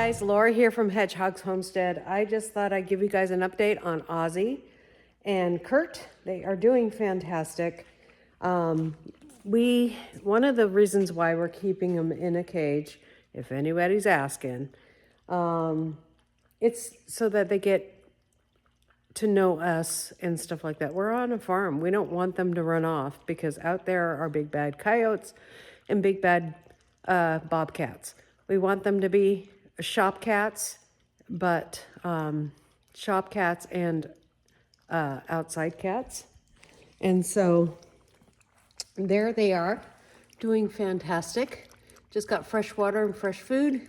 Guys, Laura here from Hedgehog's Homestead. I just thought I'd give you guys an update on Ozzy and Kurt. They are doing fantastic. One of the reasons why we're keeping them in a cage, if anybody's asking, it's so that they get to know us and stuff like that. We're on a farm. We don't want them to run off because out there are big bad coyotes and big bad bobcats. We want them to be shop cats, but shop cats and outside cats. And so there they are, doing fantastic. Just got fresh water and fresh food,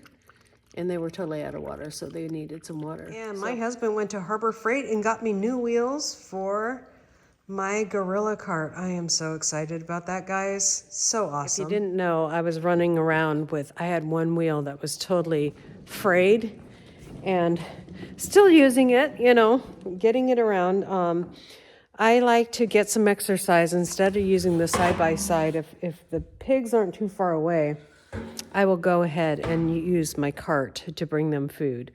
and they were totally out of water, so they needed some water. And my husband went to Harbor Freight and got me new wheels for my gorilla cart. I am so excited about that, guys. So awesome. If you didn't know, I was running around I had one wheel that was totally frayed and still using it, getting it around. I like to get some exercise instead of using the side-by-side. If the pigs aren't too far away, I will go ahead and use my cart to bring them food.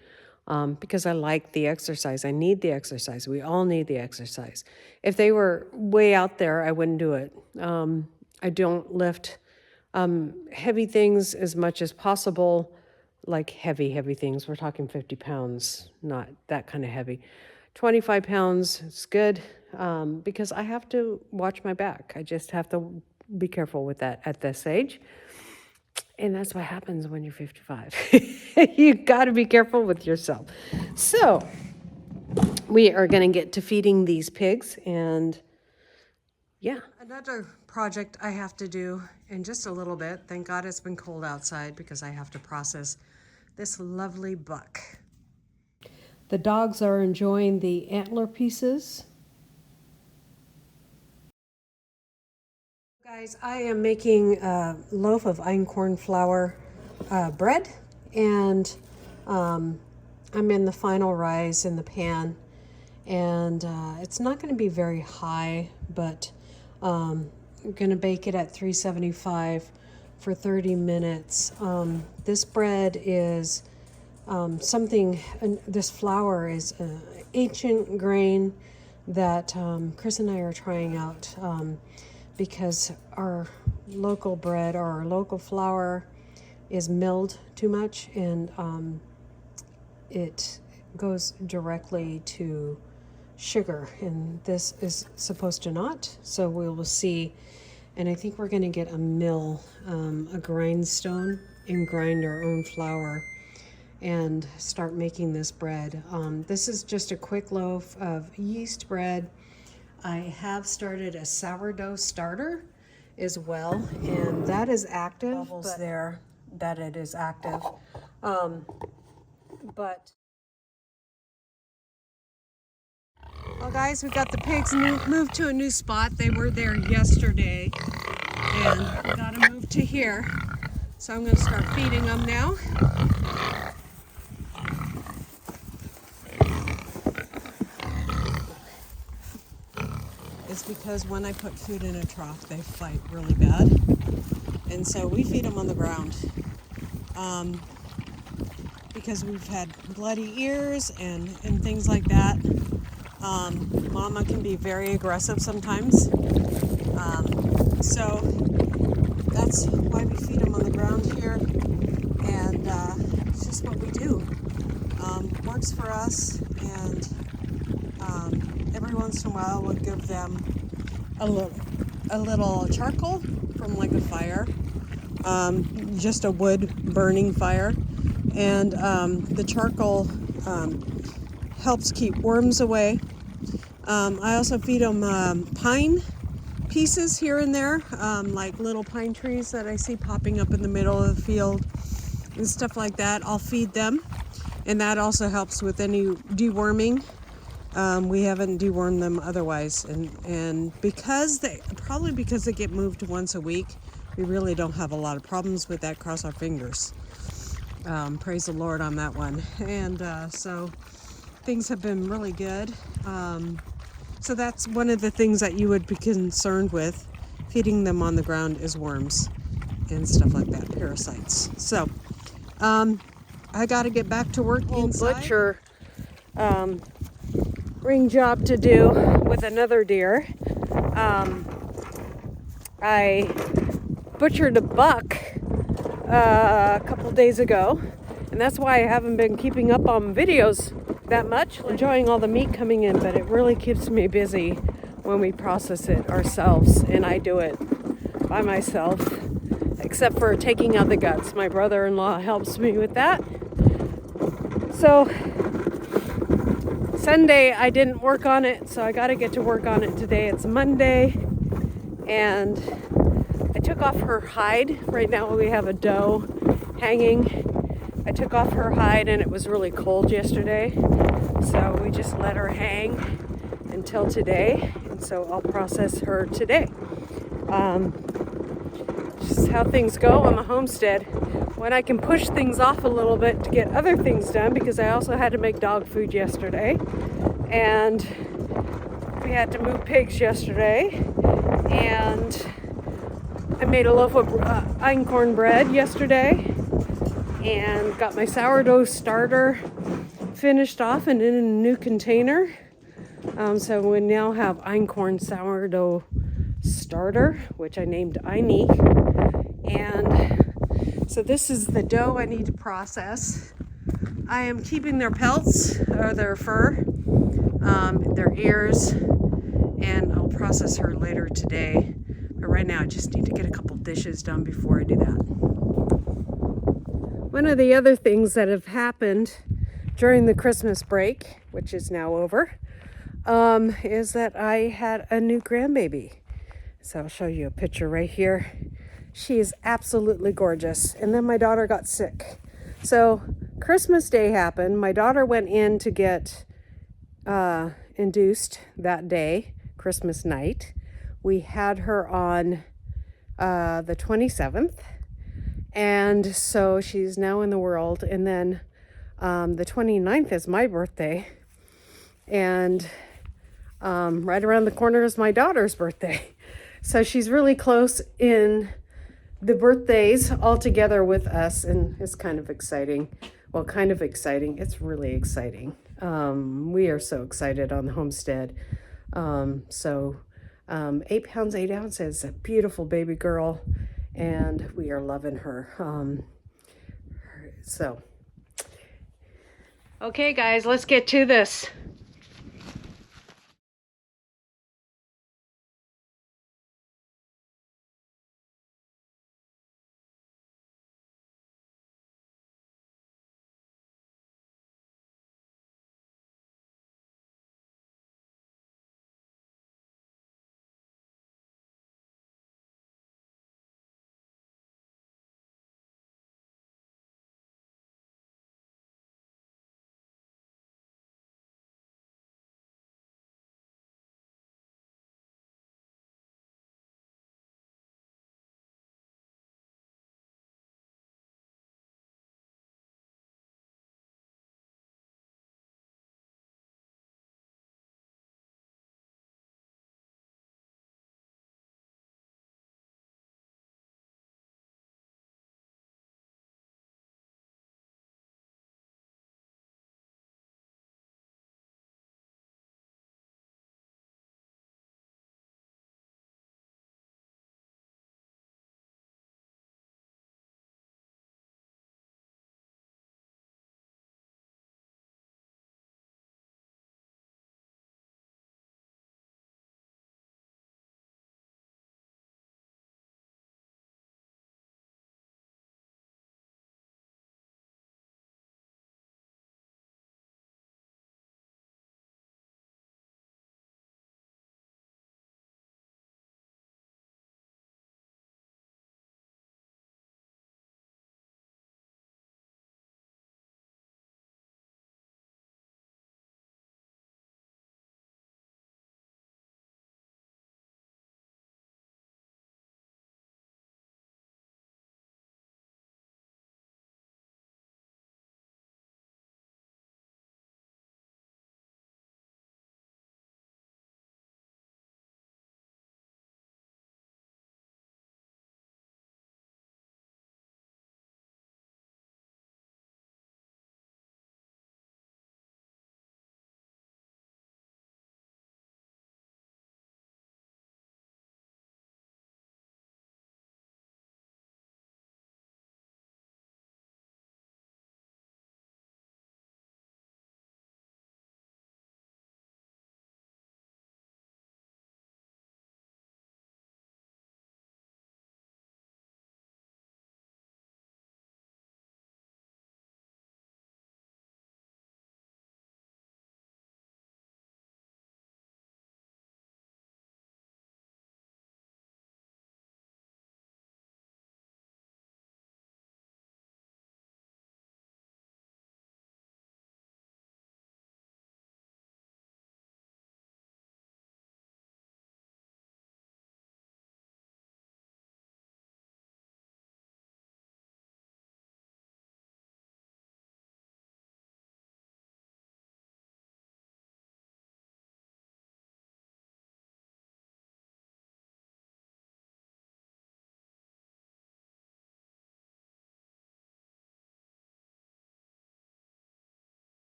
Because I like the exercise. I need the exercise. We all need the exercise. If they were way out there, I wouldn't do it. I don't lift heavy things as much as possible, like heavy things. We're talking 50 pounds, not that kind of heavy. 25 pounds is good because I have to watch my back. I just have to be careful with that at this age. And that's what happens when you're 55. You got to be careful with yourself. So we are going to get to feeding these pigs, and yeah. Another project I have to do in just a little bit. Thank God it's been cold outside because I have to process this lovely buck. The dogs are enjoying the antler pieces. Guys, I am making a loaf of einkorn flour bread, and I'm in the final rise in the pan, and it's not going to be very high, but I'm going to bake it at 375 for 30 minutes. This bread is this flour is an ancient grain that Chris and I are trying out because our local bread or our local flour is milled too much, and it goes directly to sugar, and this is supposed to not, so we will see. And I think we're going to get a mill, a grindstone, and grind our own flour and start making this bread. This is just a quick loaf of yeast bread. I have started a sourdough starter as well, and that is active. Bubbles there that it is active. But well, guys, we got the pigs moved to a new spot. They were there yesterday, and we got to move to here. So I'm going to start feeding them now. It's because when I put food in a trough, they fight really bad. And so we feed them on the ground. Because we've had bloody ears and things like that. Mama can be very aggressive sometimes. So that's why we feed them on the ground here. And it's just what we do. Works for us, and every once in a while we'll give them a little charcoal from like a fire, just a wood burning fire, and the charcoal helps keep worms away. I also feed them pine pieces here and there, like little pine trees that I see popping up in the middle of the field and stuff like that. I'll feed them, and that also helps with any deworming. We haven't dewormed them otherwise, and because they get moved once a week, we really don't have a lot of problems with that. Cross our fingers. Praise the Lord on that one. And so things have been really good. So that's one of the things that you would be concerned with feeding them on the ground is worms and stuff like that, parasites. So I got to get back to work Whole inside. butcher ring job to do with another deer. I butchered a buck a couple days ago, and that's why I haven't been keeping up on videos that much. Enjoying all the meat coming in, but it really keeps me busy when we process it ourselves, and I do it by myself, except for taking out the guts. My brother-in-law helps me with that. So Sunday I didn't work on it, so I got to get to work on it today. It's Monday, and I took off her hide. Right now we have a doe hanging. I took off her hide, and it was really cold yesterday, so we just let her hang until today, and so I'll process her today. Just how things go on the homestead, when I can push things off a little bit to get other things done, because I also had to make dog food yesterday, and we had to move pigs yesterday, and I made a loaf of einkorn bread yesterday, and got my sourdough starter finished off and in a new container. So we now have einkorn sourdough starter, which I named Einie. And so this is the dough I need to process. I am keeping their pelts, or their fur, their ears, and I'll process her later today. But right now I just need to get a couple dishes done before I do that. One of the other things that have happened during the Christmas break, which is now over, is that I had a new grandbaby. So I'll show you a picture right here. She is absolutely gorgeous. And then my daughter got sick. So Christmas Day happened. My daughter went in to get induced that day, Christmas night. We had her on the 27th. And so she's now in the world. And then the 29th is my birthday. And right around the corner is my daughter's birthday. So she's really close in the birthdays all together with us. And it's kind of exciting. Well, kind of exciting. It's really exciting. We are so excited on the homestead. 8 pounds, 8 ounces, a beautiful baby girl. And we are loving her. Okay, guys, let's get to this.